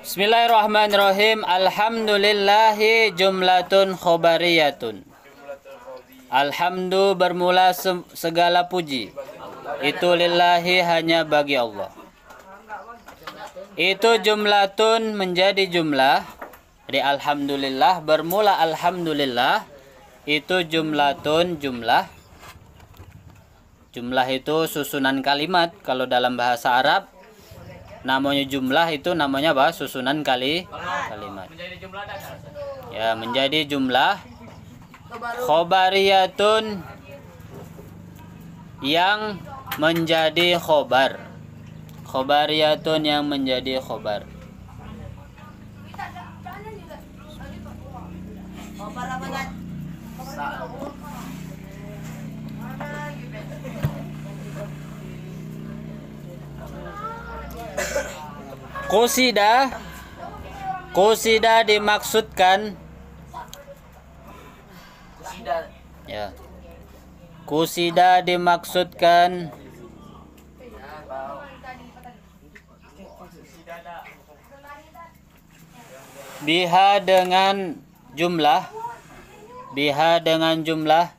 Bismillahirrahmanirrahim. Alhamdulillahi jumlatun khobariyatun. Alhamdu bermula segala puji. Itu lillahi hanya bagi Allah. Itu jumlatun menjadi jumlah. Di alhamdulillah bermula alhamdulillah. Itu jumlatun jumlah. Jumlah itu susunan kalimat. Kalau dalam bahasa Arab namanya jumlah itu namanya apa? Susunan kalimat. Ya, menjadi jumlah khobariyatun yang menjadi khobar. Khobariyatun yang menjadi khobar. Qusida dimaksudkan ya. Qusida dimaksudkan biha dengan jumlah. Biha dengan jumlah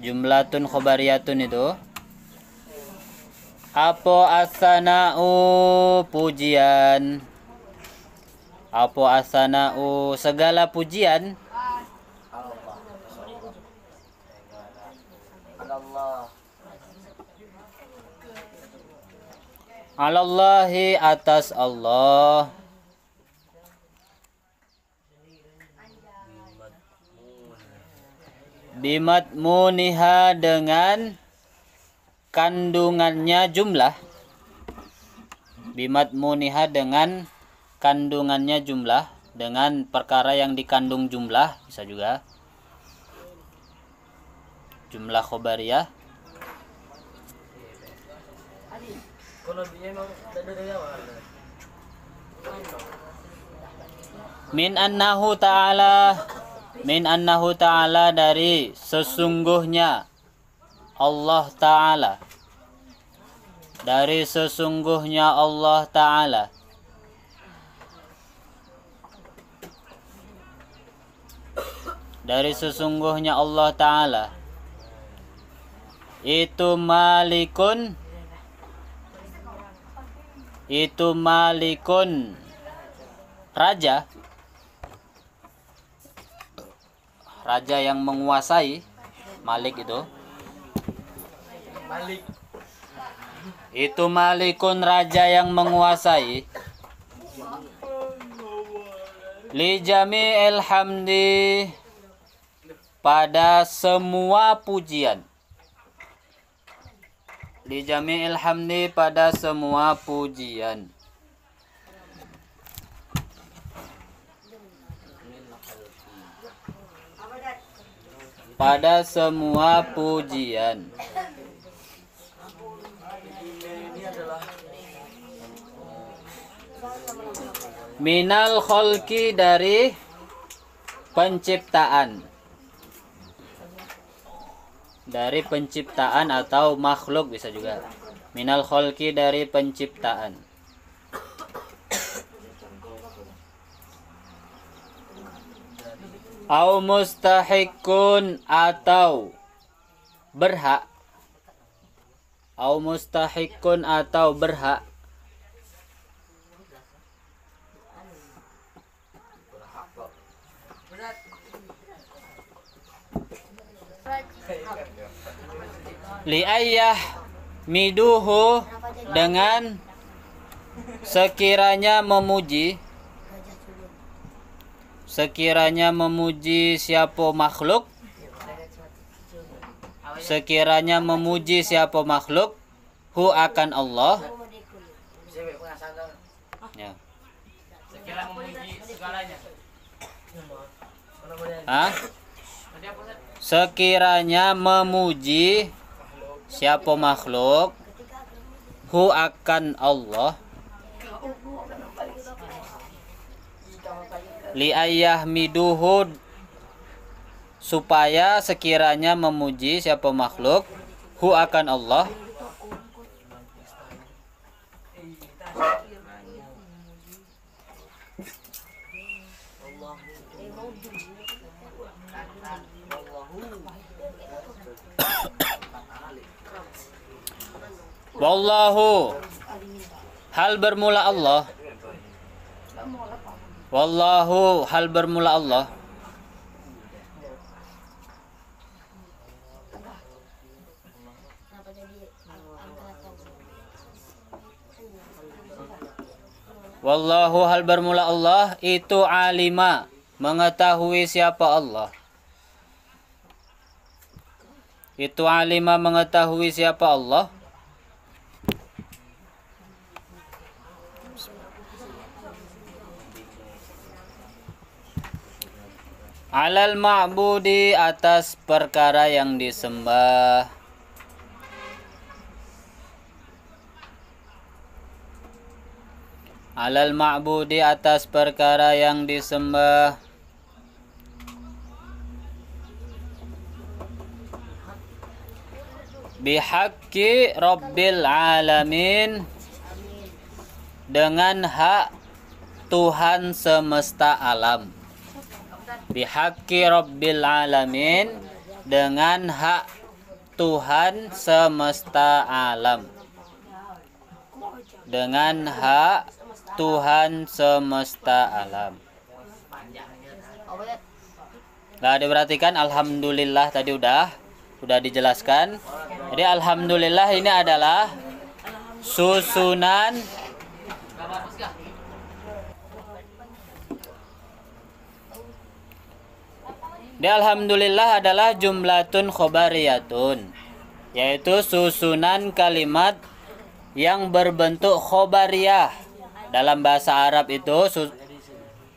jumlatun khobariyatun itu apa asana'u pujian. Apa asana'u segala pujian. Alallahi atas Allah. Bimatmuniha dengan kandungannya jumlah. Bimatmuniha dengan kandungannya jumlah. Dengan perkara yang dikandung jumlah. Bisa juga jumlah khobariyah. Min annahu ta'ala dari sesungguhnya Allah Ta'ala. Dari sesungguhnya Allah Ta'ala. Dari sesungguhnya Allah Ta'ala. Itu malikun. Itu malikun. Raja. Raja yang menguasai. Malik itu. Malik. Itu malikun raja yang menguasai. Li jami'il hamdi pada semua pujian. Li jami'il hamdi pada semua pujian. Pada semua pujian. Minal kholki dari penciptaan. Dari penciptaan atau makhluk bisa juga. Minal kholki dari penciptaan. Au mustahikun atau berhak. Au mustahikun atau berhak. Li ayyah miduhu dengan sekiranya memuji. Sekiranya memuji siapa makhluk. Sekiranya memuji siapa makhluk. Hu akan Allah. Ya. Sekiranya memuji segalanya. Sekiranya memuji siapa makhluk. Hu akan Allah. Li ayyah miduhud supaya sekiranya memuji siapa makhluk hu akan Allah. Wallahu, hal bermula Allah. Wallahu, hal bermula Allah. Wallahu, hal bermula Allah, itu alima, mengetahui siapa Allah. Itu alima, mengetahui siapa Allah. Alal ma'budi, atas perkara yang disembah. Alal ma'budi, atas perkara yang disembah. Bihaqqi rabbil alamin, dengan hak Tuhan semesta alam. Bihaqqi rabbil alamin, dengan hak Tuhan semesta alam. Dengan hak Tuhan semesta alam. Nah, diperhatikan alhamdulillah tadi udah dijelaskan. Jadi alhamdulillah ini adalah susunan alhamdulillah adalah jumlatun khobariyatun, yaitu susunan kalimat yang berbentuk khobariyah. Dalam bahasa Arab itu,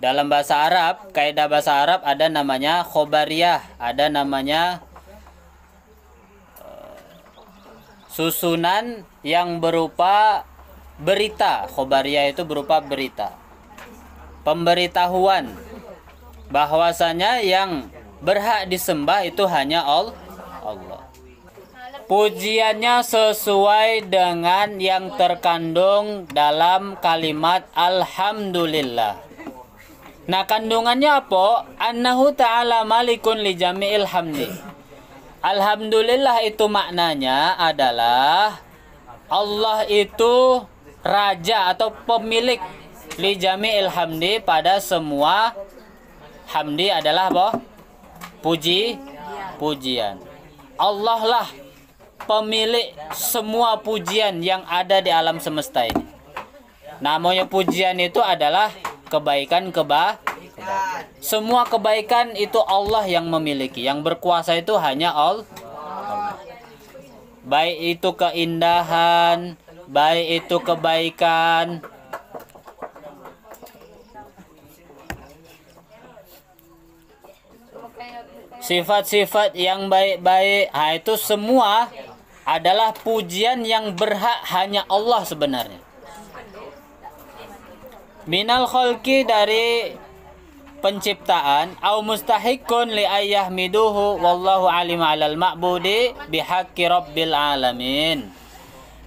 dalam bahasa Arab, kaidah bahasa Arab ada namanya khobariyah, ada namanya susunan yang berupa berita. Khobariyah itu berupa berita, pemberitahuan bahwasanya yang berhak disembah itu hanya Allah. Pujiannya sesuai dengan yang terkandung dalam kalimat alhamdulillah. Nah, kandungannya apa? Annahu ta'ala malikun li jami'il hamdi. Alhamdulillah itu maknanya adalah Allah itu raja atau pemilik li jami'il hamdi, pada semua. Hamdi adalah apa? Pujian. Allah lah pemilik semua pujian yang ada di alam semesta ini. Namanya pujian itu adalah kebaikan. Semua kebaikan itu Allah yang memiliki. Yang berkuasa itu hanya Allah. Baik itu keindahan, baik itu kebaikan, sifat-sifat yang baik-baik, itu semua adalah pujian yang berhak hanya Allah sebenarnya. Minal khalqi, dari penciptaan, au mustahiqun li ayyahmiduhu wallahu alim alal ma'budi bihaqqi rabbil alamin.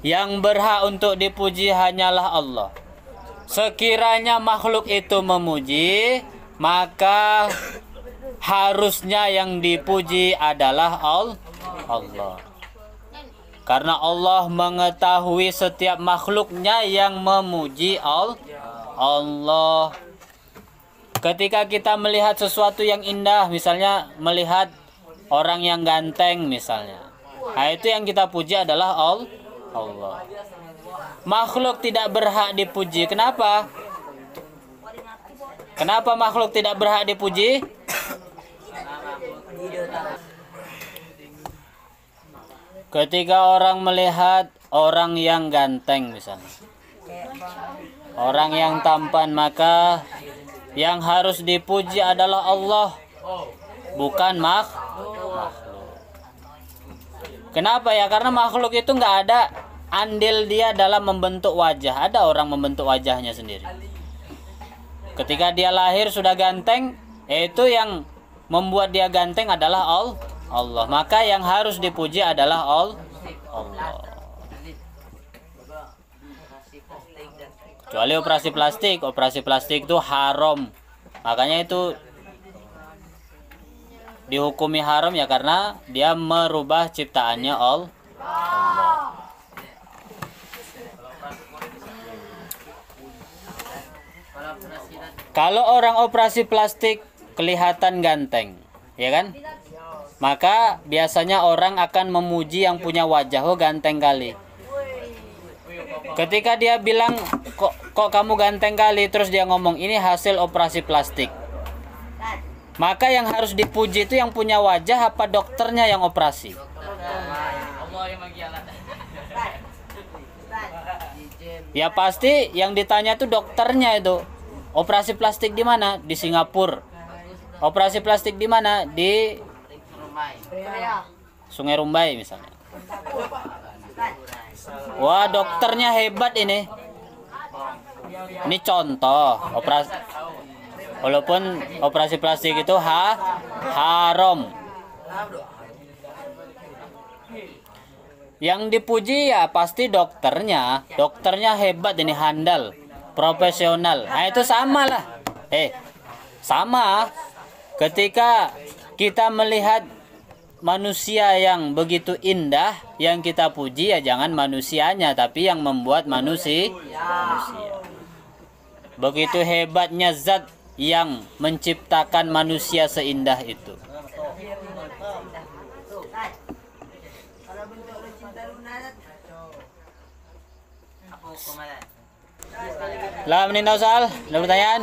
Yang berhak untuk dipuji hanyalah Allah. Sekiranya makhluk itu memuji, maka harusnya yang dipuji adalah Allah. Karena Allah mengetahui setiap makhluknya yang memuji Allah. Ketika kita melihat sesuatu yang indah, misalnya melihat orang yang ganteng misalnya, nah itu yang kita puji adalah Allah. Makhluk tidak berhak dipuji. Kenapa? Kenapa makhluk tidak berhak dipuji? Ketika orang melihat orang yang ganteng misalnya, orang yang tampan, maka yang harus dipuji adalah Allah, bukan makhluk. Kenapa ya? Karena makhluk itu nggak ada andil dia dalam membentuk wajah. Ada orang membentuk wajahnya sendiri. Ketika dia lahir sudah ganteng, itu yang membuat dia ganteng adalah Allah. Maka yang harus dipuji adalah Allah. Kecuali operasi plastik itu haram. Makanya itu dihukumi haram ya karena dia merubah ciptaannya Allah. Kalau orang operasi plastik kelihatan ganteng, ya kan? Maka biasanya orang akan memuji yang punya wajah, oh ganteng kali. Ketika dia bilang kok kamu ganteng kali, terus dia ngomong ini hasil operasi plastik. Maka yang harus dipuji itu yang punya wajah apa dokternya yang operasi? Ya pasti yang ditanya itu dokternya itu. Operasi plastik di mana? Di Singapura. Operasi plastik di mana? Di Sungai Rumbai misalnya. Wah, dokternya hebat ini. Ini contoh operasi. Walaupun operasi plastik itu haram. Yang dipuji ya pasti dokternya. Dokternya hebat ini, handal, profesional. Nah, itu sama lah. Sama. Ketika kita melihat manusia yang begitu indah, yang kita puji ya jangan manusianya, tapi yang membuat manusia. Begitu hebatnya zat yang menciptakan manusia seindah itu. Lah, menit soal, ada pertanyaan?